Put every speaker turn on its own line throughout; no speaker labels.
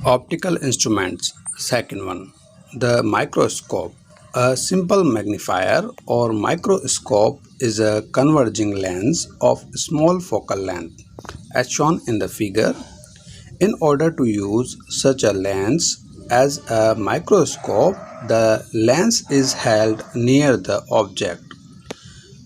Optical instruments. Second one. The microscope. A simple magnifier or microscope is a converging lens of small focal length, as shown in the figure. In order to use such a lens as a microscope, the lens is held near the object,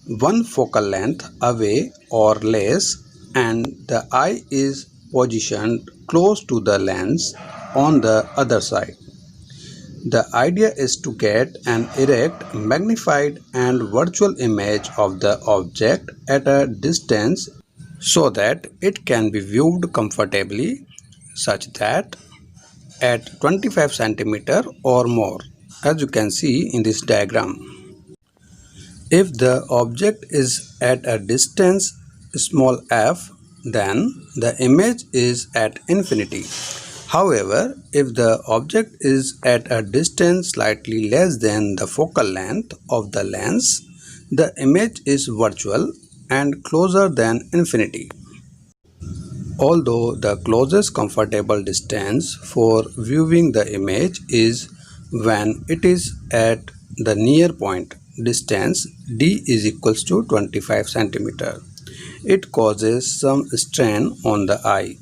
one focal length away or less, and the eye is positioned close to the lens on the other side. The idea is to get an erect, magnified and virtual image of the object at a distance so that it can be viewed comfortably, such that at 25 cm or more, as you can see in this diagram. If the object is at a distance small f, then the image is at infinity. However, if the object is at a distance slightly less than the focal length of the lens, the image is virtual and closer than infinity. Although the closest comfortable distance for viewing the image is when it is at the near point distance d is equals to 25 cm. It causes some strain on the eye.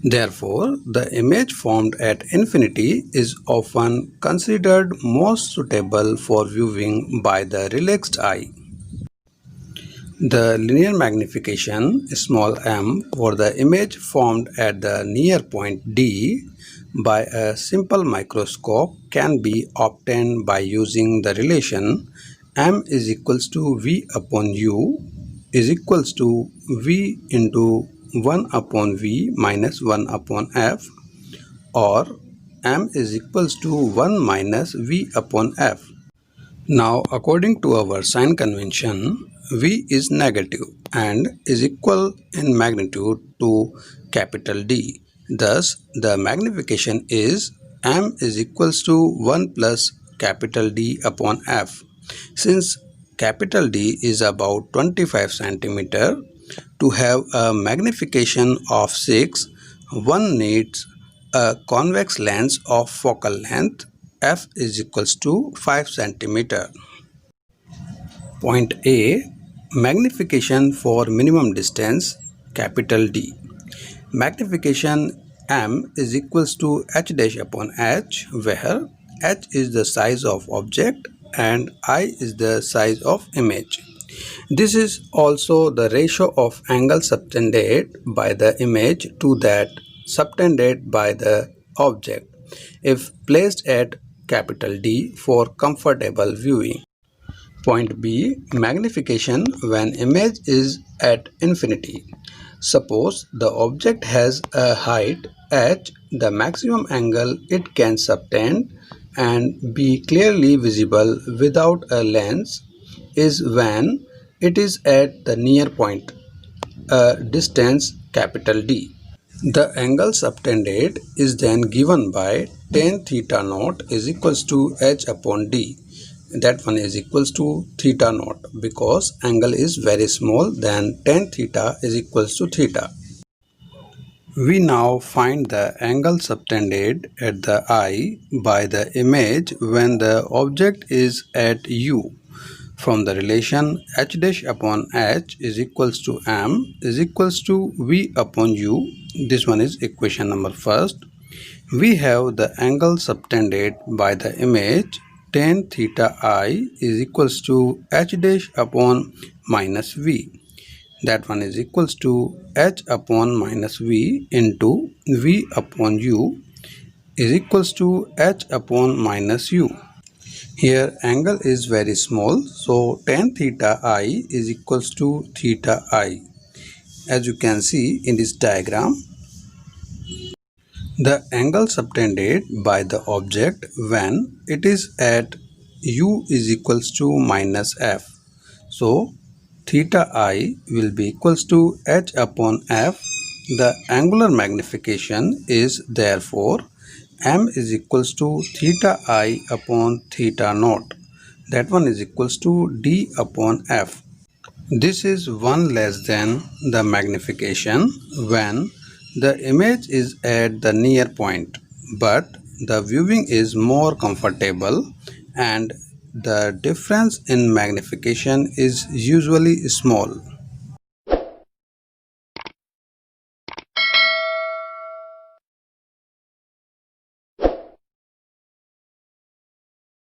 Therefore, the image formed at infinity is often considered most suitable for viewing by the relaxed eye. The linear magnification small m for the image formed at the near point D by a simple microscope can be obtained by using the relation m is equals to v upon u is equals to v into 1 upon v minus 1 upon f, or m is equals to 1 minus v upon f. Now, according to our sign convention, v is negative and is equal in magnitude to capital D. Thus, the magnification is m is equals to 1 plus capital D upon f. Since capital D is about 25 cm, to have a magnification of 6, one needs a convex lens of focal length f is equals to 5 cm. Point A. Magnification for minimum distance capital D. Magnification m is equals to h dash upon h, where h is the size of object and I is the size of image. This is also the ratio of angle subtended by the image to that subtended by the object if placed at capital D for comfortable viewing. Point B. Magnification when image is at infinity. Suppose the object has a height h, the maximum angle it can subtend and be clearly visible without a lens is when it is at the near point, a distance capital D. The angle subtended is then given by tan theta naught is equals to h upon d. That one is equals to theta naught because angle is very small, then tan theta is equals to theta. We now find the angle subtended at the eye by the image when the object is at u. From the relation h dash upon h is equals to m is equals to v upon u. This one is equation number first. We have the angle subtended by the image tan theta I is equals to h dash upon minus v. That one is equals to h upon minus v into v upon u is equals to h upon minus u. Here angle is very small, so tan theta I is equals to theta I. As you can see in this diagram, the angle subtended by the object when it is at u is equals to minus f. So, theta I will be equals to h upon f. The angular magnification is therefore m is equals to theta I upon theta naught. That one is equals to d upon f. This is 1 less than the magnification when the image is at the near point, but the viewing is more comfortable and the difference in magnification is usually small.